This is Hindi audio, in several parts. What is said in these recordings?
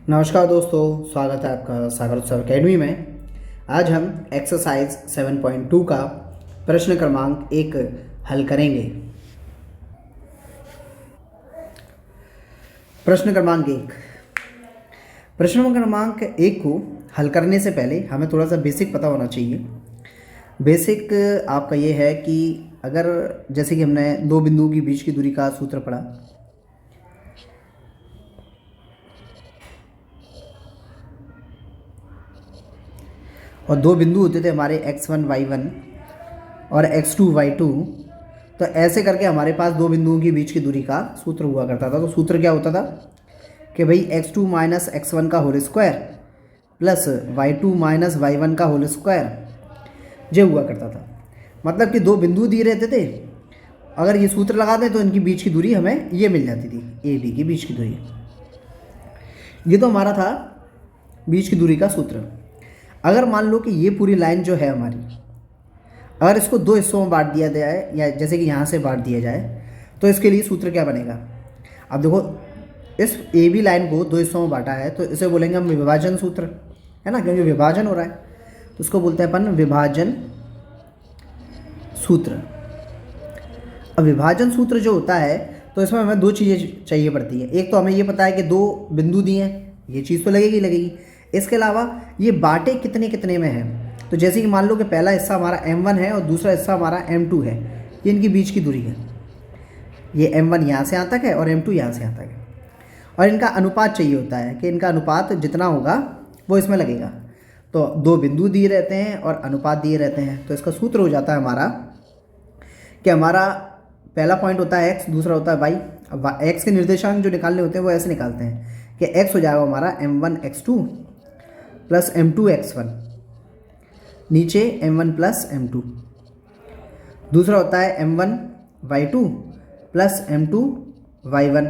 नमस्कार दोस्तों, स्वागत है आपका सागर उत्सव अकेडमी में। आज हम एक्सरसाइज 7.2 का प्रश्न क्रमांक 1 हल करेंगे। प्रश्न क्रमांक 1 को हल करने से पहले हमें थोड़ा सा बेसिक पता होना चाहिए। बेसिक आपका ये है कि अगर जैसे कि हमने दो बिंदुओं के बीच की दूरी का सूत्र पढ़ा, और दो बिंदु होते थे हमारे x1 y1 और x2 y2। तो ऐसे करके हमारे पास दो बिंदुओं के बीच की दूरी का सूत्र हुआ करता था। तो सूत्र क्या होता था कि भाई x2 माइनस x1 का whole square plus y2 minus y1 का होल स्क्वायर, ये हुआ करता था। मतलब कि दो बिंदु दिए रहते थे, अगर ये सूत्र लगा दें तो इनकी बीच की दूरी हमें ये मिल जाती थी, ए बी की बीच की दूरी। ये तो हमारा था बीच की दूरी का सूत्र। अगर मान लो कि ये पूरी लाइन जो है हमारी, अगर इसको दो हिस्सों में बांट दिया जाए, या जैसे कि यहाँ से बांट दिया जाए, तो इसके लिए सूत्र क्या बनेगा। अब देखो, इस ए बी लाइन को दो हिस्सों में बांटा है तो इसे बोलेंगे हम विभाजन सूत्र, है ना, क्योंकि विभाजन हो रहा है तो उसको बोलते हैं अपन विभाजन सूत्र। अब विभाजन सूत्र जो होता है तो इसमें हमें दो चीज़ें चाहिए पड़ती है। एक तो हमें ये पता है कि दो बिंदु दिए हैं, ये चीज़ तो लगेगी। इसके अलावा ये बाटे कितने कितने में है। तो जैसे कि मान लो कि पहला हिस्सा हमारा m1 है और दूसरा हिस्सा हमारा m2 है, ये इनकी बीच की दूरी है। ये m1 यहाँ से यहाँ तक है और m2 यहाँ से यहाँ तक है, और इनका अनुपात चाहिए होता है कि इनका अनुपात जितना होगा वो इसमें लगेगा। तो दो बिंदु दिए रहते हैं और अनुपात दिए रहते हैं, तो इसका सूत्र हो जाता है हमारा कि हमारा पहला पॉइंट होता है x, दूसरा होता है y। अब x के निर्देशांक जो निकालने होते हैं वो ऐसे निकालते हैं कि x हो जाएगा हमारा m1 x2 plus m2 x1, नीचे m1 प्लस m2। दूसरा होता है m1 y2 plus m2 y1,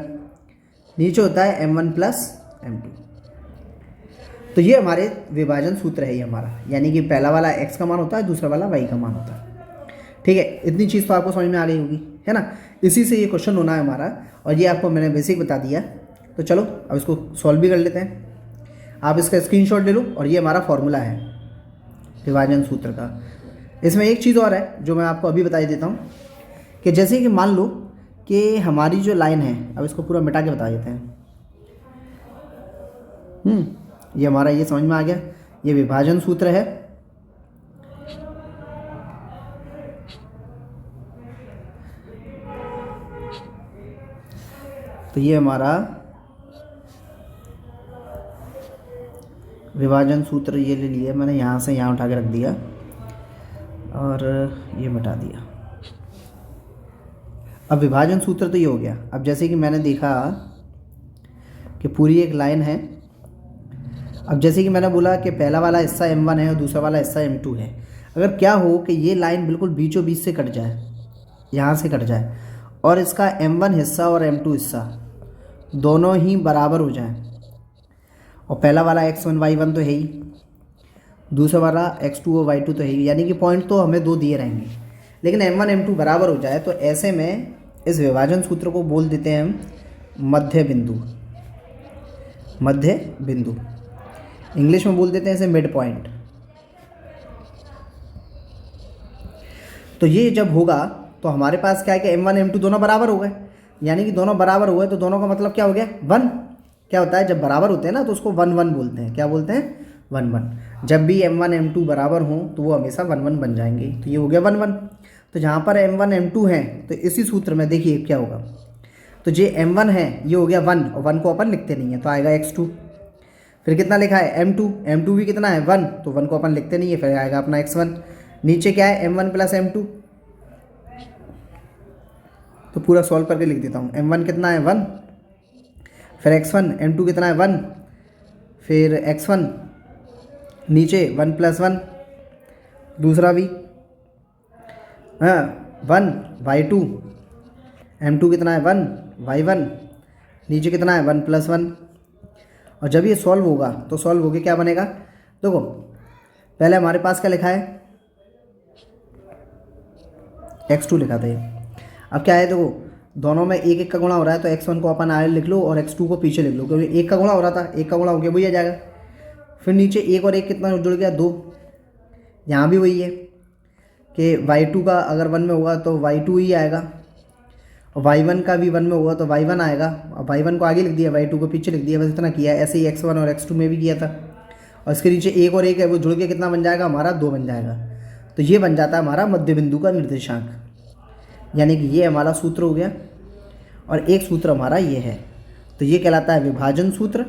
नीचे होता है m1 प्लस m2। तो ये हमारे विभाजन सूत्र है ये हमारा, यानी कि पहला वाला x का मान होता है, दूसरा वाला y का मान होता है। ठीक है, इतनी चीज़ तो आपको समझ में आ गई होगी, है ना। इसी से ये क्वेश्चन होना है हमारा, और ये आपको मैंने बेसिक बता दिया। तो चलो अब इसको सॉल्व भी कर लेते हैं। आप इसका स्क्रीनशॉट ले लो, और ये हमारा फॉर्मूला है विभाजन सूत्र का। इसमें एक चीज़ और है जो मैं आपको अभी बता देता हूँ कि जैसे कि मान लो कि हमारी जो लाइन है, अब इसको पूरा मिटा के बता देते हैं। ये हमारा, ये समझ में आ गया, ये विभाजन सूत्र है। तो ये हमारा विभाजन सूत्र ये ले लिया मैंने, यहाँ से यहाँ उठा के रख दिया और ये मिटा दिया। अब विभाजन सूत्र तो ये हो गया। अब जैसे कि मैंने देखा कि पूरी एक लाइन है। अब जैसे कि मैंने बोला कि पहला वाला हिस्सा m1 है और दूसरा वाला हिस्सा m2 है। अगर क्या हो कि ये लाइन बिल्कुल बीचों बीच से कट जाए, यहाँ से कट जाए, और इसका m1 हिस्सा और m2 हिस्सा दोनों ही बराबर हो जाए, और पहला वाला x1 y1 तो है ही, दूसरा वाला x2 और y2 तो है ही, यानी कि पॉइंट तो हमें दो दिए रहेंगे, लेकिन m1 m2 बराबर हो जाए, तो ऐसे में इस विभाजन सूत्र को बोल देते हैं हम मध्य बिंदु। मध्य बिंदु इंग्लिश में बोल देते हैं इसे मिड पॉइंट। तो ये जब होगा तो हमारे पास क्या है कि m1 m2 दोनों बराबर हो गए, यानी कि दोनों बराबर हुए तो दोनों का मतलब क्या हो गया, 1। क्या होता है, जब बराबर होते हैं ना तो उसको 1 1 बोलते हैं। क्या बोलते हैं, 1 1। जब भी m1 m2 बराबर हों तो वो हमेशा 1 1 बन जाएंगे। तो ये हो गया 1 1। तो जहाँ पर m1 m2 हैं तो इसी सूत्र में देखिए क्या होगा, तो जो m1 है ये हो गया 1, और 1 को अपन लिखते नहीं है तो आएगा x2। फिर कितना लिखा है m2, m2 भी कितना है 1, तो 1 को अपन लिखते नहीं है, फिर आएगा अपना x1। नीचे क्या है m1 प्लस m2, तो पूरा सॉल्व करके लिख देता हूँ। m1 कितना है 1, फिर x1, m2 कितना है 1, फिर x1, नीचे 1 प्लस 1, दूसरा भी 1 y2, m2 कितना है 1 y1, नीचे कितना है 1 प्लस 1। और जब ये सॉल्व होगा तो सॉल्व होके क्या बनेगा, देखो पहले हमारे पास क्या लिखा है, x2 लिखा था ये। अब क्या है देखो, दोनों में एक एक का गुणा हो रहा है, तो x1 को अपन आगे लिख लो और x2 को पीछे लिख लो, क्योंकि एक का गुणा हो रहा था, एक का गुणा हो गया वही आ जाएगा। फिर नीचे एक और एक कितना जुड़ गया, 2। यहाँ भी वही है कि y2 का अगर 1 में होगा तो y2 ही आएगा, और y1 का भी 1 में होगा तो y1 आएगा। और y1 को आगे लिख दिया, y2 को पीछे लिख दिया, बस इतना किया है। ऐसे ही x1 और x2 में भी किया था। और इसके नीचे एक और एक है, वो जुड़ के कितना बन जाएगा हमारा, 2 बन जाएगा। तो ये बन जाता है हमारा मध्य बिंदु का निर्देशांक, यानी कि ये हमारा सूत्र हो गया। और एक सूत्र हमारा ये है, तो ये कहलाता है विभाजन सूत्र।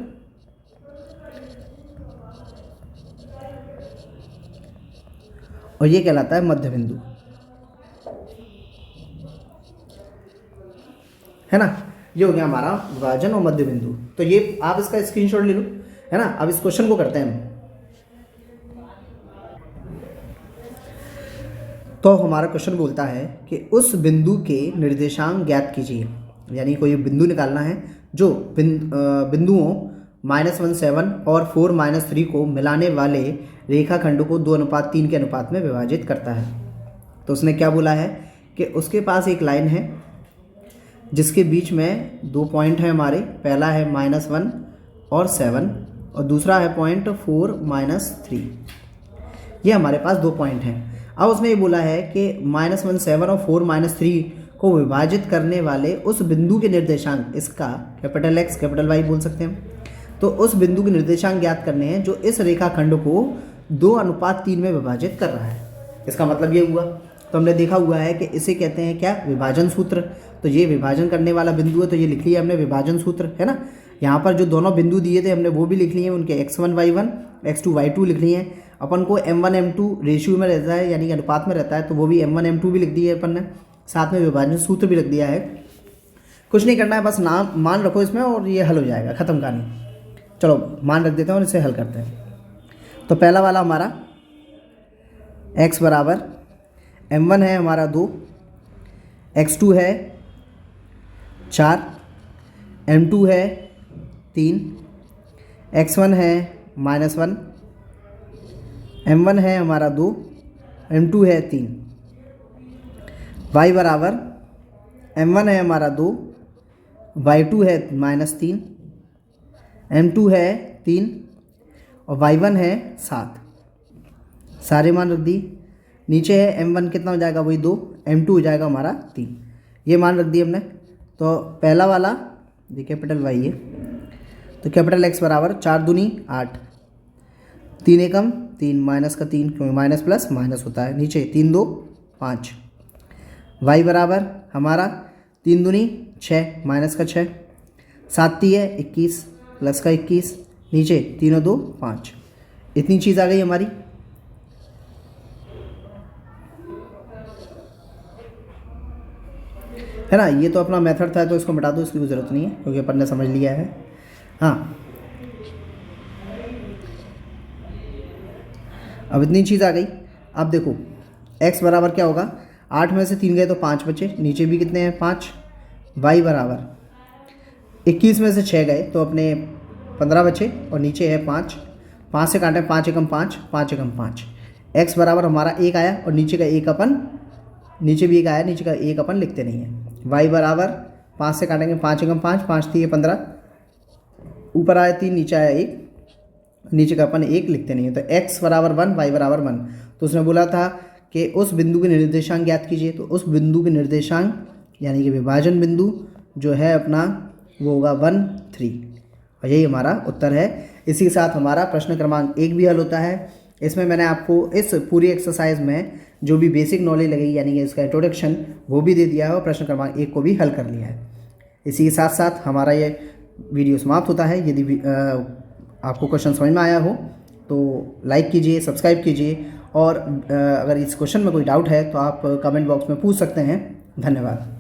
और ये कहलाता है मध्य बिंदु, है ना। ये हो गया हमारा विभाजन और मध्य बिंदु। तो ये आप इसका स्क्रीनशॉट ले लो, है ना। अब इस क्वेश्चन को करते हैं हम। तो हमारा क्वेश्चन बोलता है कि उस बिंदु के निर्देशांक ज्ञात कीजिए, यानी कोई बिंदु निकालना है जो बिंदुओं -1 और 4 - 3 को मिलाने वाले रेखाखंड को 2:3 के अनुपात में विभाजित करता है। तो उसने क्या बोला है कि उसके पास एक लाइन है जिसके बीच में 2 पॉइंट हैं हमारे। पहला है -1 और 7, और दूसरा है पॉइंट 4 - 3। ये हमारे पास 2 पॉइंट हैं। अब उसने ये बोला है कि -1 7 और 4 - 3 को विभाजित करने वाले उस बिंदु के निर्देशांक, इसका कैपिटल X कैपिटल Y बोल सकते हैं। तो उस बिंदु के निर्देशांक ज्ञात करने हैं जो इस रेखाखंड को 2:3 में विभाजित कर रहा है। इसका मतलब ये हुआ, तो हमने देखा हुआ है कि इसे कहते हैं क्या, विभाजन सूत्र। तो ये विभाजन करने वाला बिंदु है, तो ये लिख लिया हमने विभाजन सूत्र, है ना। यहाँ पर जो दोनों बिंदु दिए थे हमने वो भी लिख लिए, उनके x1 y1 x2 y2 लिख लिए हैं। अपन को m1 m2 रेशियो में रहता है, यानी कि अनुपात में रहता है, तो वो भी m1 m2 भी लिख दिए अपन ने, साथ में विभाजन सूत्र भी लिख दिया है। कुछ नहीं करना है, बस नाम मान रखो इसमें और ये हल हो जाएगा, ख़त्म कहानी। चलो मान रख देते हैं और इसे हल करते हैं। तो पहला वाला हमारा x बराबर m1 है हमारा 2, x2 है 4, m2 है 3, x1 है -1, m1 है हमारा 2, m2 है 3। y बराबर m1 है हमारा 2, y2 है -3, m2 है 3 और y1 है 7। सारे मान रख दिए। नीचे है m1 कितना हो जाएगा, वही 2, m2 हो जाएगा हमारा 3। ये मान रख दिए हमने। तो पहला वाला ये कैपिटल Y है, तो कैपिटल X बराबर 4 दूनी 8, 3 एकम 3 माइनस का 3, क्योंकि माइनस प्लस माइनस होता है। नीचे 3 2 5। y बराबर हमारा 3 दूनी 6 माइनस का 6, 7 है 21 प्लस का 21, नीचे 3 और 2 5। इतनी चीज़ आ गई हमारी, है ना। ये तो अपना मेथड था, तो इसको मिटा दो, इसकी कोई ज़रूरत नहीं है क्योंकि अपन ने समझ लिया है। हाँ, अब इतनी चीज़ आ गई। अब देखो x बराबर क्या होगा, 8 में से 3 गए तो 5 बचे, नीचे भी कितने हैं 5। y बराबर 21 में से 6 गए तो अपने 15 बचे और नीचे है 5। 5 से काटें, 5 एकम 5, 5 एकम 5। x बराबर हमारा 1 आया और नीचे का 1 अपन, नीचे भी 1 आया, नीचे का 1 अपन लिखते नहीं है। y बराबर 5 से काटेंगे, 5 एकम 5, 5 3 15, ऊपर आया 3 नीचे आया 1, नीचे का अपन 1 लिखते नहीं है। तो x बराबर 1 y बराबर 1। तो उसने बोला था कि उस बिंदु के निर्देशांक ज्ञात कीजिए, तो उस बिंदु के निर्देशांक यानी कि विभाजन बिंदु जो है अपना वो होगा 1 3, और यही हमारा उत्तर है। इसी के साथ हमारा प्रश्न क्रमांक 1 भी हल होता है। इसमें मैंने आपको इस पूरी एक्सरसाइज में जो भी बेसिक नॉलेज लगेगी यानी कि इसका इंट्रोडक्शन वो भी दे दिया है और प्रश्न क्रमांक 1 को भी हल कर लिया है। इसी के साथ साथ हमारा ये वीडियो समाप्त होता है। यदि आपको क्वेश्चन समझ में आया हो तो लाइक कीजिए, सब्सक्राइब कीजिए, और अगर इस क्वेश्चन में कोई डाउट है तो आप कमेंट बॉक्स में पूछ सकते हैं। धन्यवाद।